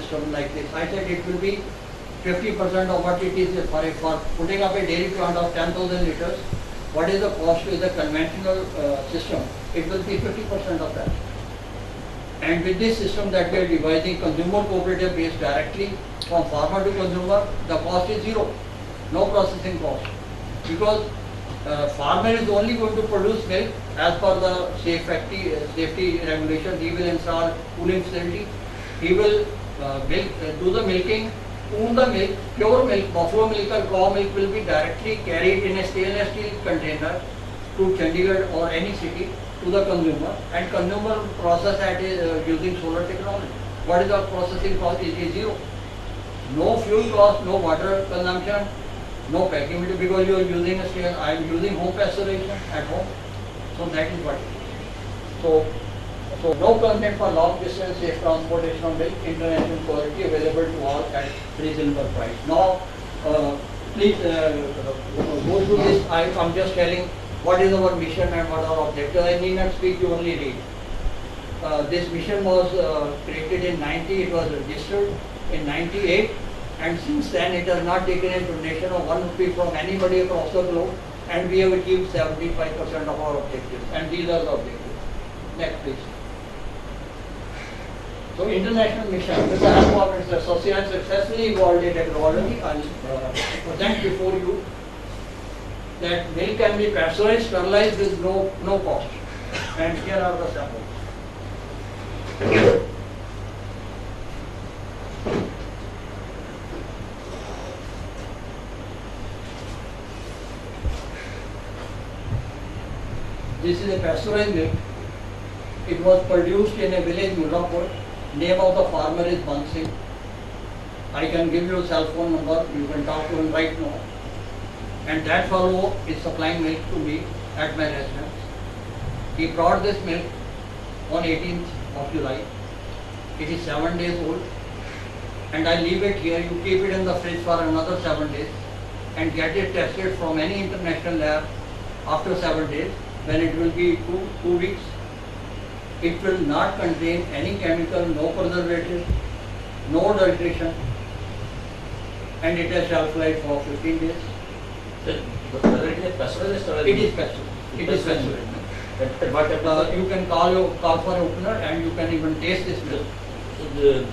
system like this? I said it will be 50% of what it is for putting up a dairy plant of 10,000 liters. What is the cost with the conventional system? It will be 50% of that. And with this system that we are devising, consumer cooperative based directly from farmer to consumer, the cost is zero, no processing cost. Because farmer is only going to produce milk as per the safety regulation. He will install cooling facility. He will do the milking, cool the milk, pure milk, buffalo milk or cow milk will be directly carried in a stainless steel container to Chandigarh or any city to the consumer, and consumer process that is using solar technology. What is the processing cost? It is zero. No fuel cost, no water consumption, no packing material, because you are using a steel. I am using home pasteurization at home. So that is what it is. So no content for long distance safe transportation of milk, international quality, available to all at reasonable price. Now, please go through this. I am just telling what is our mission and what our objective. I need not speak, you only read. This mission was created in 90, it was registered in 98, and since then it has not taken a donation of 1 rupee from anybody across the globe, and we have achieved 75% of our objectives, and these are the objectives. Next please. So international mission, with the help of its associates successfully evolved a technology. I will present before you that milk can be pasteurized, sterilized with no cost. And here are the samples. This is a pasteurized milk. It was produced in a village, Mullapur. Name of the farmer is Bansing. I can give you a cell phone number, you can talk to him right now. And that fellow is supplying milk to me at my residence. He brought this milk on 18th of July. It is 7 days old. And I leave it here. You keep it in the fridge for another 7 days and get it tested from any international lab after 7 days, when it will be two weeks. It will not contain any chemical, no preservative, no adulteration, and it has shelf life for 15 days. Whether it is pasteurized or it is pasteurized. It is pasteurized. You can call for an opener, and you can even taste this milk. So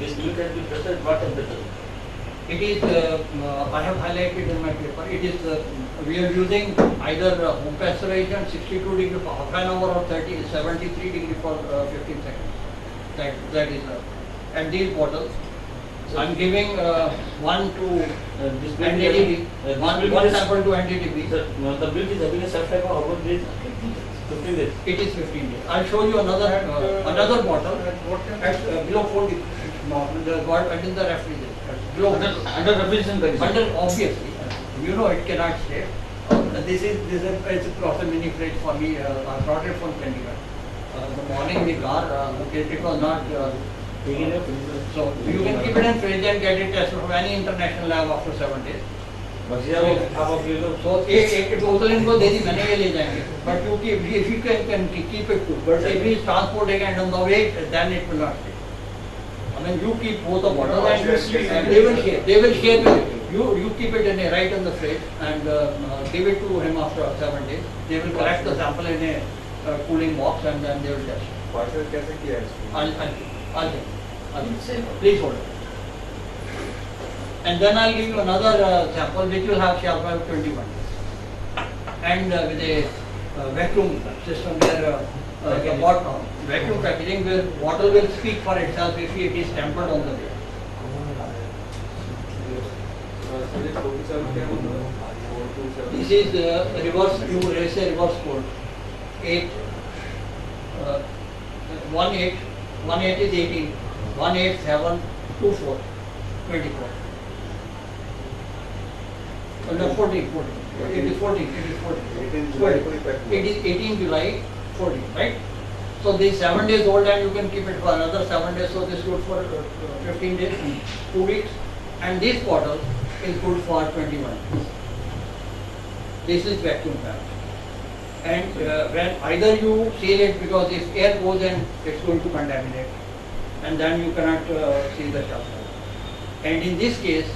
this milk has been pasteurized what temperature? It is, I have highlighted in my paper, it is, we are using either home pasteurization 62 degree for half an hour or 73 degree for 15 seconds. That is, and these bottles, so I am giving one to NDTV, one sample to NDTV. The milk is having a shelf life of how much days? 15 days. It is 15 days. I will show you another bottle at below 40. It is the refrigerator. Under refrigeration condition. Under, obviously, you know it cannot stay. This is it's a proper mini fridge for me. I brought it from Chandigarh. The morning the car, it was not. So you can keep it in fridge and get it tested from any international lab after 7 days. So एक total इनको दे दी मैंने ये ले जाएंगे. But you keep, if you can keep it too. But if you transport and on the way, then it will not stay. I mean, you keep both the bottles and they will share. They will share with you. You keep it in right in the fridge and give it to him after 7 days. They will collect the sample in a cooling box and then they will test. Parcel कैसे किया है इसको? I'll please hold it. And then I'll give you another sample which will have shelf life 21 days. And with a vacuum system where the bottom, vacuum packaging where water will speak for itself if it is tempered on the way. This is reverse, you raise a reverse code. 18 is 18, 18724, 24. No, 14. It is 14. 18 July. It is 18 July 14, right? So this 7 days old and you can keep it for another 7 days. So this is good for 15 days, 2 weeks. And this bottle is good for 21 days. This is vacuum packed. And when either you seal it, because if air goes in, it's going to contaminate. And then you cannot see the shelf life. And in this case,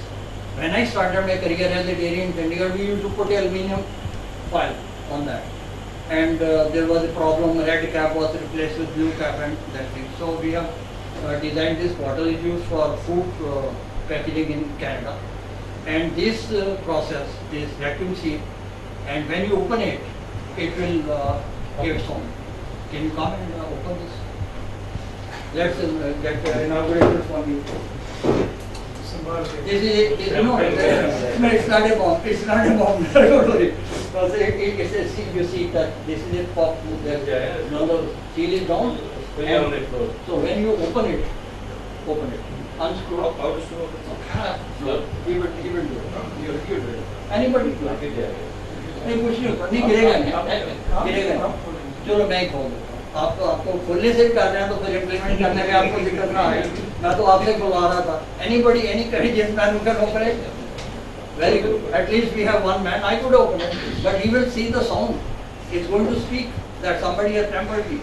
when I started my career as a dairy in Chandigarh, we used to put aluminium foil on that. And there was a problem, red cap was replaced with blue cap and that thing. So we have designed this bottle is used for food packaging in Canada. And this process is vacuum sealed, and when you open it, it will give sound. Can you come and open this? Let's get inaugurated from you. This is no, it's not a bomb. It's not a bomb. Don't worry. Because it's a seal. You see that this is a pop. Now the seal is down. On the floor. So when you open it, unscrew. How to show? No, he will do it. You do it. Anybody do it. नहीं कुछ नहीं गिरेगा नहीं चलो मैं ही खोल देता हूँ आपको खोलने से कर रहे हैं तो फिर इम्प्लीमेंट करने में आपको दिक्कत ना आए मैं तो आपसे बुला रहा था anybody any courageous man who can open it very good at least we have one man I could open it but he will see the sound it's going to speak that somebody has tempered me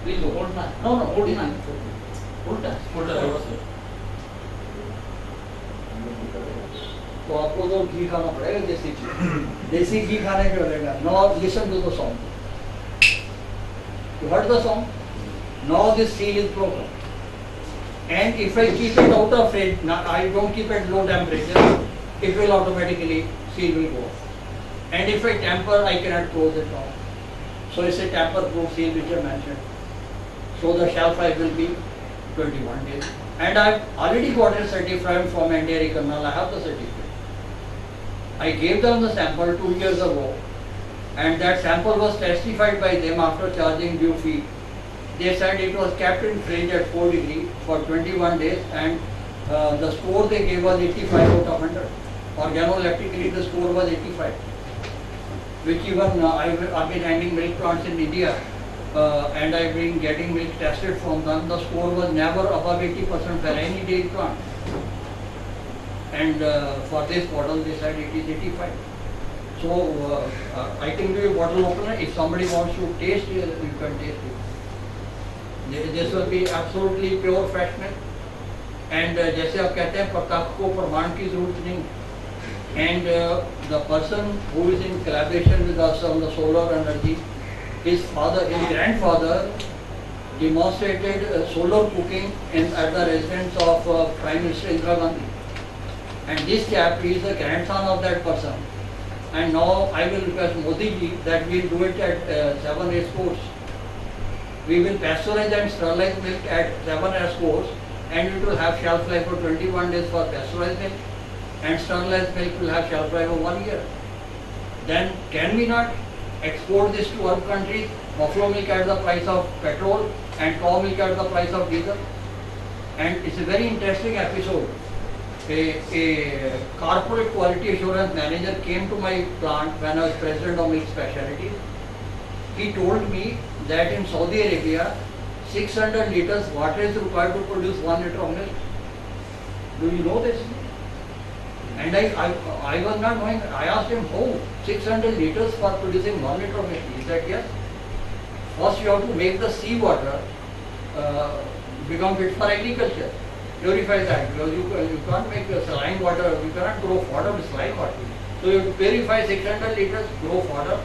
please hold on no hold on तो आपको तो घी खाना पड़ेगा देसी घी खाने के पड़ेगा now listen to the song you heard the song now this seal is broken and if I keep it out of fridge I don't keep it low temperature it will automatically seal will go off and if I tamper I cannot close it down so it's a tamper proof seal which I mentioned so the shelf life will be 21 days and I've already got it certified from Dairy Karnal I have the certificate I gave them the sample 2 years ago and that sample was testified by them after charging due fee. They said it was kept in fridge at 4 degrees for 21 days and the score they gave was 85 out of 100. Organoleptically the score was 85. Which even I've been handling milk plants in India and I've been getting milk tested from them. The score was never above 80% for any dairy plant. And for this bottle they said it is 85. So I can give you a bottle opener. If somebody wants to taste it, you can taste it. This will be absolutely pure fresh milk. And जैसे आप कहते हैं प्रताप को प्रमाण की जरूरत नहीं. And the person who is in collaboration with us on the solar energy, his grandfather demonstrated solar cooking at the residence of Prime Minister Indira Gandhi. And this chap is the grandson of that person. And now I will request Modi ji that we will do it at 7 race course. We will pasteurize and sterilize milk at 7 race course and it will have shelf life for 21 days for pasteurized milk and sterilized milk will have shelf life of 1 year. Then can we not export this to other countries? Buffalo milk at the price of petrol and cow milk at the price of diesel. And it's a very interesting episode. A corporate quality assurance manager came to my plant when I was president of Milk Specialties. He told me that in Saudi Arabia, 600 liters water is required to produce 1 liter of milk. Do you know this? And I was not knowing. I asked him, how? 600 liters for producing 1 liter of milk? He said, yes. First you have to make the sea water become fit for agriculture. Purify that because you can't make saline water, you cannot grow fodder with saline water. So you have to purify 600 liters, grow fodder,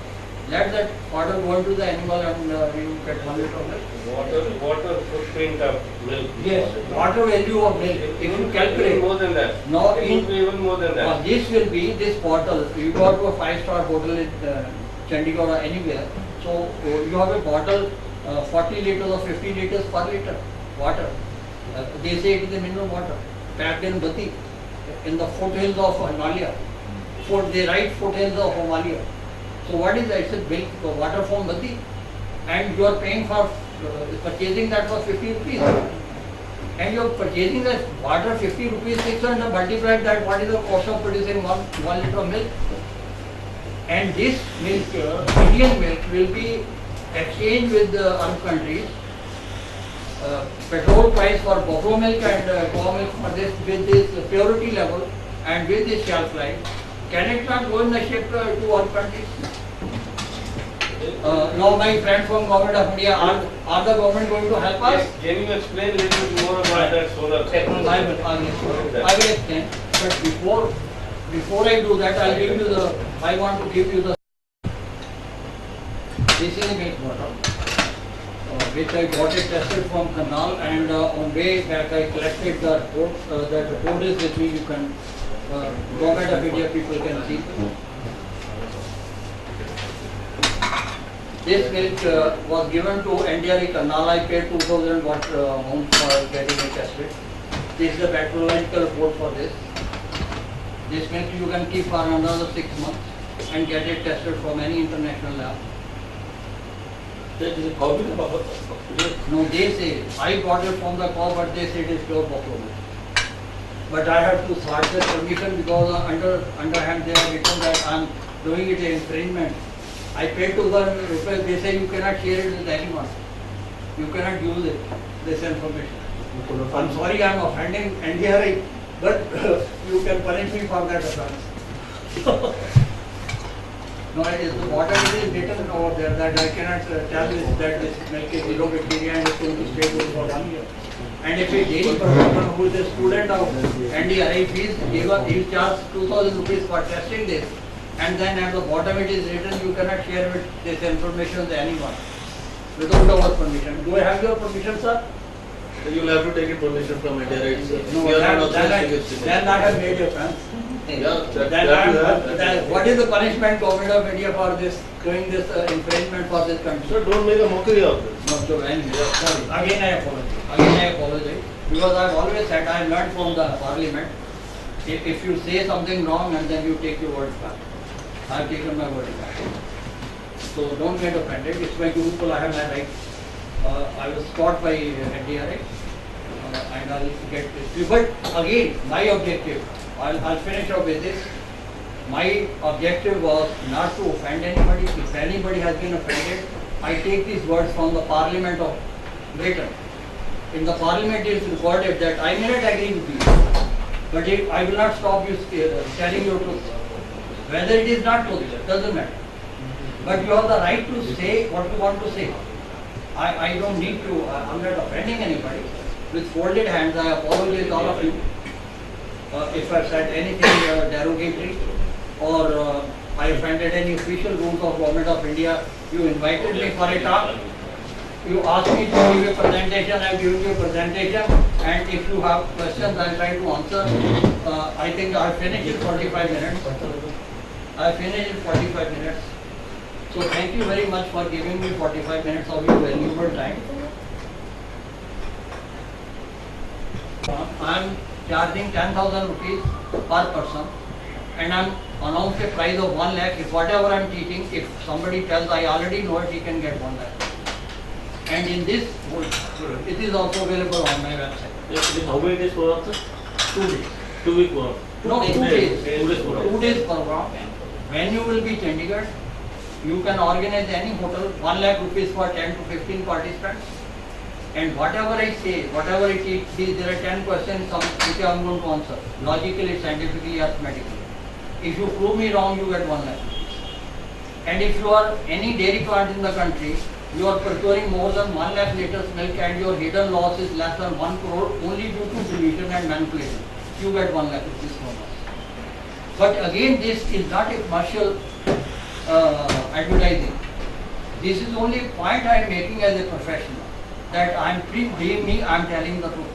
let that fodder go into the animal and you get 1 liter of milk. Water footprint of milk. Yes, water value of milk. If you calculate. Even more than that. No, it would be even more than that. This will be this bottle. You go to a 5-star hotel in Chandigarh or anywhere. So you have a bottle, 40 liters or 50 liters per liter water. They say it is a mineral water packed in Bati in the foothills of Himalaya. They write foothills of Himalaya. So what is that? It's a milk water from Bati and you are paying for purchasing that for 50 rupees. And you are purchasing that water 50 rupees, 600 multiplied that what is the cost of producing 1 liter of milk. And this milk, Indian milk will be exchanged with other countries. Petrol price for buffalo milk and cow milk for this with this purity level and with this shelf life, can it not go in the ship to all countries? Now my friends from Government of India, are the government going to help us? Can you explain a little bit more about that solar technology? I will explain. But before I do that, I want to give you the. This is a milk bottle, which I got it tested from Karnal, and on way back I collected the report. That report is with me. You can, Government of India people can see. This milk was given to NDRE Karnal. I paid 2,000 watt homes for getting it tested. This is the pathological report for this. This milk you can keep for another 6 months and get it tested from any international lab. No, they say, I got it from the cow, but they say it is pure buffalo milk. But I have to search the permission because underhand they have written that I am doing it infringement. I paid 2,000 rupees, they say you cannot share it with anyone. You cannot use it, this information. I'm sorry I am offending NDRI, but you can punish me for that offense. No, it is what it is written over there that I cannot tell this that this milk is zero bacteria and it's going to stay good for 1 year. And if a dairy person who is a student of NDRI, he charges 2,000 rupees for testing this, and then at the bottom it is written you cannot share this information with anyone without our permission. Do I have your permission, sir? You will have to take a permission from India, right? No, then I have made a offense. What is the punishment Government of India for this, doing this infringement for this country? So don't make a mockery of this. No, so anyway, sorry. Again I apologize. Because I have always said, I have learned from the parliament, if you say something wrong and then you take your words back. I have taken my words back. So don't get offended. It's my Gurukul, I have my right. I was taught by NDRI and I'll get this. But again, my objective, I'll finish up with this. My objective was not to offend anybody. If anybody has been offended, I take these words from the Parliament of Britain. In the Parliament it is recorded that I may not agree with you, but I will not stop you telling your truth. Whether it is not truth, doesn't matter. But you have the right to say what you want to say. I don't need to, I'm not offending anybody. With folded hands, I apologize all of you. If I said anything derogatory or I offended any official rules of Government of India, you invited me for a talk. You asked me to give a presentation, I have given you a presentation, and if you have questions, I will try to answer. I think I have finished in 45 minutes. I finished in 45 minutes. So thank you very much for giving me 45 minutes of your valuable time. I am charging 10,000 rupees per person, and I am announced a price of 1 lakh. If whatever I am teaching, if somebody tells I already know it, he can get 1 lakh. And in this, it is also available on my website. Yes, how many days program, sir? 2 days. 2 week program. No, 2 days. 2 days program. 2 days program. When you will be Chandigarh, you can organize any hotel, 1 lakh rupees for 10 to 15 participants. And whatever I say, whatever I teach, there are 10 questions which I am going to answer, logically, scientifically, arithmetically. If you prove me wrong, you get 1 lakh. And if you are any dairy plant in the country, you are procuring more than 1 lakh liters milk and your hidden loss is less than 1 crore only due to dilution and manipulation, you get 1 lakh rupees from us. But again, this is not a commercial advertising. This is only a point I am making as a professional, that I am believe me, I am telling the truth.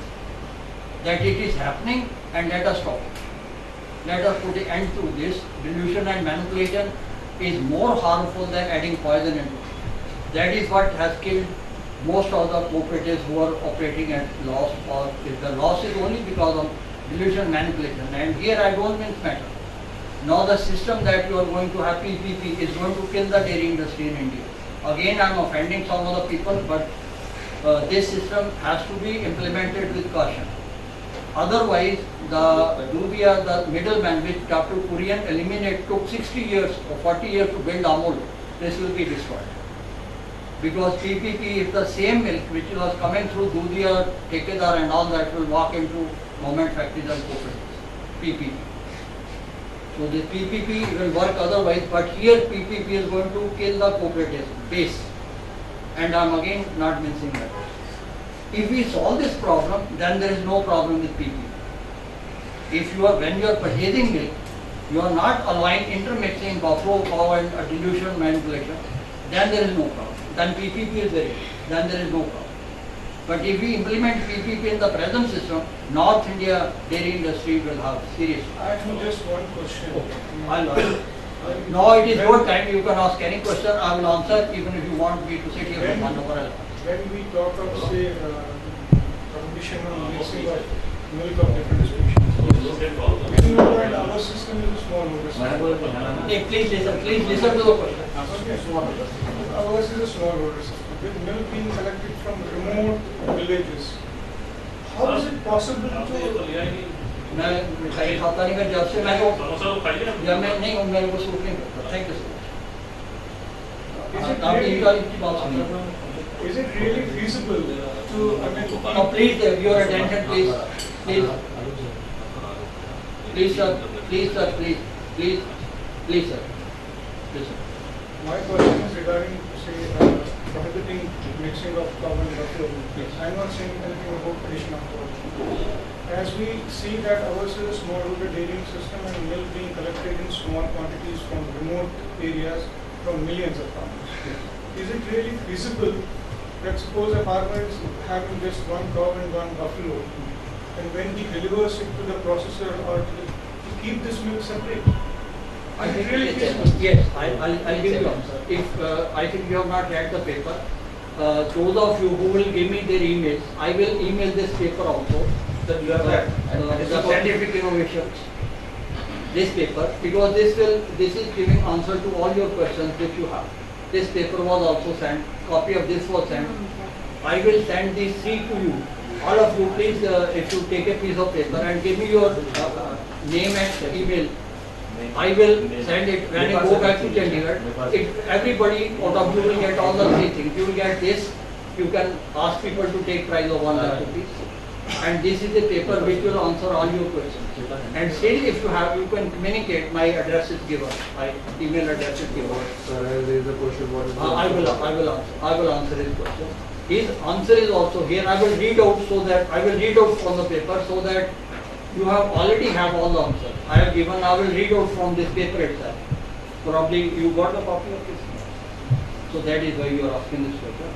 That it is happening and let us stop it. Let us put an end to this. Dilution and manipulation is more harmful than adding poison into it. That is what has killed most of the cooperatives who are operating at loss, or if the loss is only because of dilution and manipulation. And here I don't mean matter. Now the system that you are going to have PPP is going to kill the dairy industry in India. Again, I am offending some of the people, but this system has to be implemented with caution. Otherwise, the Dubia, the middleman which Dr. Kurian eliminated, took 60 years or 40 years to build Amul. This will be destroyed. Because PPP, if the same milk which was coming through Dubia, Tekedar and all that will walk into government factories and cooperatives. PPP. So the PPP will work otherwise, but here PPP is going to kill the cooperative base. And I am again not mentioning that. If we solve this problem, then there is no problem with PPP. If you are, when you are purchasing milk, you are not allowing intermixing buffalo, cow and dilution manipulation, then there is no problem. Then PPP is very good. Then there is no problem. But if we implement PPP in the present system, North India dairy industry will have serious. I have just one question. I'll answer. Now it is your time, you can ask any question, I will answer even if you want me to sit here for 1 hour. When we talk of, say, competition on mixing of milk of different species, we know that our system is a small water Hey, please listen to the question. system. Ours is a small water system. With milk being collected from remote villages, how is it possible to... मैं मिठाई खाता नहीं, मैं जब से मैं जब मैं नहीं हूँ मेरे को सूट नहीं करता. Thank you so much. आप इनकी बात सुनिए. Is it really feasible to, I mean... Now please, your attention please. Please sir, please sir. My question is regarding, say, prohibiting mixing of cow and buffalo. I'm not saying anything about Krishna. As we see that ours is a small rural dairying system and milk being collected in small quantities from remote areas from millions of farmers. Is it really feasible that suppose a farmer is having just one cow and one buffalo, and when he delivers it to the processor or to keep this milk separate? I Is it think really it's feasible? yes, I'll give you answer. If I think you have not read the paper, those of you who will give me their emails, I will email this paper also. Sir, you have that. The scientific innovations. This paper, because this is giving answer to all your questions which you have. This paper was also sent. Copy of this was sent. I will send these 3 to you. All of you, please, if you take a piece of paper and give me your name and email. I will send it when I go back to Chandigarh. Everybody out of you will get all the 3 things. You will get this. You can ask people to take price of 1 lakh rupees. And this is a paper which will answer all your questions. And still, if you have, you can communicate. My address is given. My email address is given. Sir, there is a question. What is I will answer his question. His answer is also here. I will read out from the paper so that you already have all the answers. I will read out from this paper itself. Probably you got a copy of this. So that is why you are asking this question.